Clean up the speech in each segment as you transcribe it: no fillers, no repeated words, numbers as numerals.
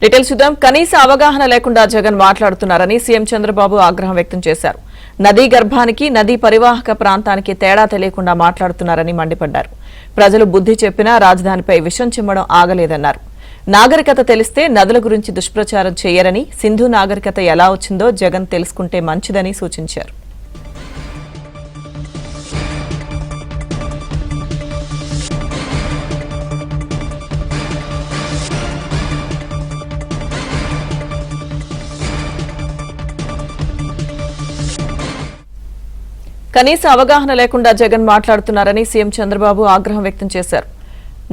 Details చూద్దాం. కనీస అవగాహన లేకుండా జగన్ మాట్లాడుతున్నారని సీఎం చంద్రబాబు ఆగ్రహం వ్యక్తం చేశారు. నదీ గర్భానికి నదీ పరివాహక ప్రాంతానికి తేడా తెలియకుండా మాట్లాడుతున్నారని మండిపడ్డారు. ప్రజలు బుద్ధి చెప్పినా రాజధానిపై విషం చిమ్మడం ఆగలేదన్నారు. నాగరికత తెలిస్తే నదుల గురించి దుష్ప్రచారం చేయరని, సింధు నాగరికత ఎలా వచ్చిందో జగన్ తెలుసుకుంటే మంచిదని సూచించారు. కనీస అవగాహన లేకుండా జగన్ మాట్లాడుతున్నారని సీఎం చంద్రబాబు ఆగ్రహం వ్యక్తం చేశారు.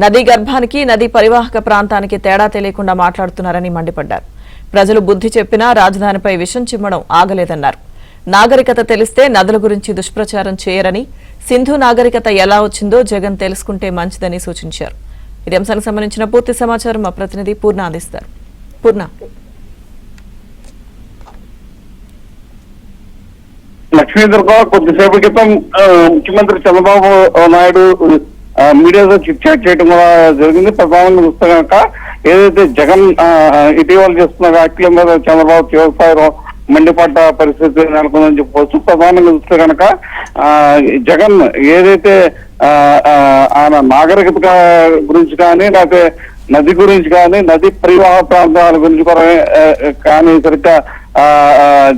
నదీ గర్భానికి నదీ పరివాహక ప్రాంతానికి తేడా తెలియకుండా మాట్లాడుతున్నారని మండిపడ్డారు. ప్రజలు బుద్ధి చెప్పినా రాజధానిపై విషం చిమ్మడం ఆగలేదన్నారు. నాగరికత తెలిస్తే నదుల గురించి దుష్ప్రచారం చేయరని, సింధు నాగరికత ఎలా వచ్చిందో జగన్ తెలుసుకుంటే మంచిదని సూచించారు. ఇదే అంశానికి సంబంధించిన పూర్తి సమాచారం మా ప్రతినిధి పూర్ణ అందిస్తారు. పూర్ణ, లక్ష్మీదుర్గ కొద్దిసేపు క్రితం ముఖ్యమంత్రి చంద్రబాబు నాయుడు మీడియాతో చిట్ చాట్ చేయడం కూడా జరిగింది. ప్రధానంగా చూస్తే కనుక ఏదైతే జగన్ ఇటీవల చేస్తున్న వ్యాఖ్యల మీద చంద్రబాబు తీవ్ర స్థాయిలో మండిపడ్డ పరిస్థితి నెలకొందని చెప్పవచ్చు. ప్రధానంగా చూస్తే కనుక జగన్ ఏదైతే ఆయన నాగరికత గురించి కానీ, లేకపోతే నది గురించి కానీ, నది పరివాహ ప్రాంతాల గురించి కూడా కానీ సరిగ్గా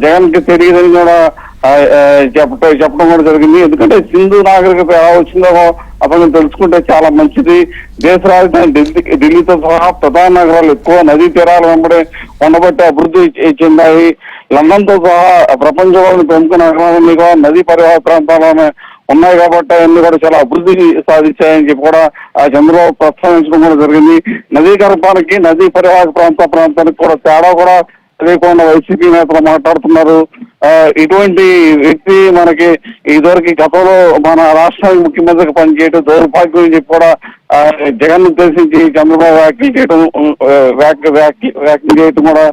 జగన్ కి తెలియదని కూడా చెప్పడం కూడా జరిగింది. ఎందుకంటే సింధు నాగరికత ఎలా వచ్చిందో అతను తెలుసుకుంటే చాలా మంచిది. దేశ రాజధాని ఢిల్లీతో సహా ప్రధాన నగరాలు ఎక్కువ నదీ తీరాలు వెంబడి ఉండబట్టి అభివృద్ధి చెందాయి. లండన్ తో సహా ప్రపంచంలోని ప్రముఖ నగరాలన్నీ కూడా నదీ పరివాహక ప్రాంతాల్లోనే ఉన్నాయి కాబట్టి అవన్నీ కూడా చాలా అభివృద్ధి సాధించాయని చెప్పి కూడా చంద్రబాబు ప్రస్తావించడం కూడా జరిగింది. నదీ గర్భానికి నదీ పరివాహక ప్రాంతానికి కూడా తేడా కూడా తెలియకుండా వైసీపీ నేతలు మాట్లాడుతున్నారు. ఇటువంటి వ్యక్తి మనకి ఇదివరకు గతంలో మన రాష్ట్రానికి ముఖ్యమంత్రికి పనిచేయడం దౌర్భాగ్యం అని చెప్పి కూడా జగన్ ఉద్దేశించి చంద్రబాబు వ్యాఖ్యలు చేయడం కూడా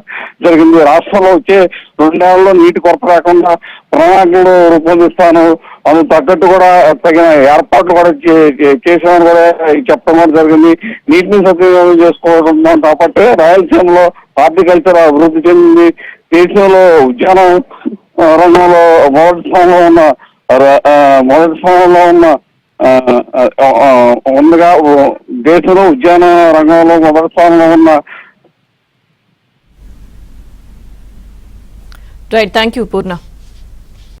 జరిగింది. రాష్ట్రంలో వచ్చే 2 నెలల్లో నీటి కొరత రాకుండా ప్రణాళికలు రూపొందిస్తాను, అందుకు తగ్గట్టు కూడా తగిన ఏర్పాట్లు కూడా చేసామని కూడా చెప్పడం కూడా జరిగింది. నీటిని సద్వినియోగం చేసుకోవడం కాబట్టి రాయలసీమలో హార్టికల్చర్ అభివృద్ధి చెందింది. దేశంలో ఉద్యాన రంగంలో మొదటి స్థానంలో ఉందిగా దేశంలో ఉద్యాన రంగంలో మొదటి స్థానంలో ఉన్న. Right, thank you Purna.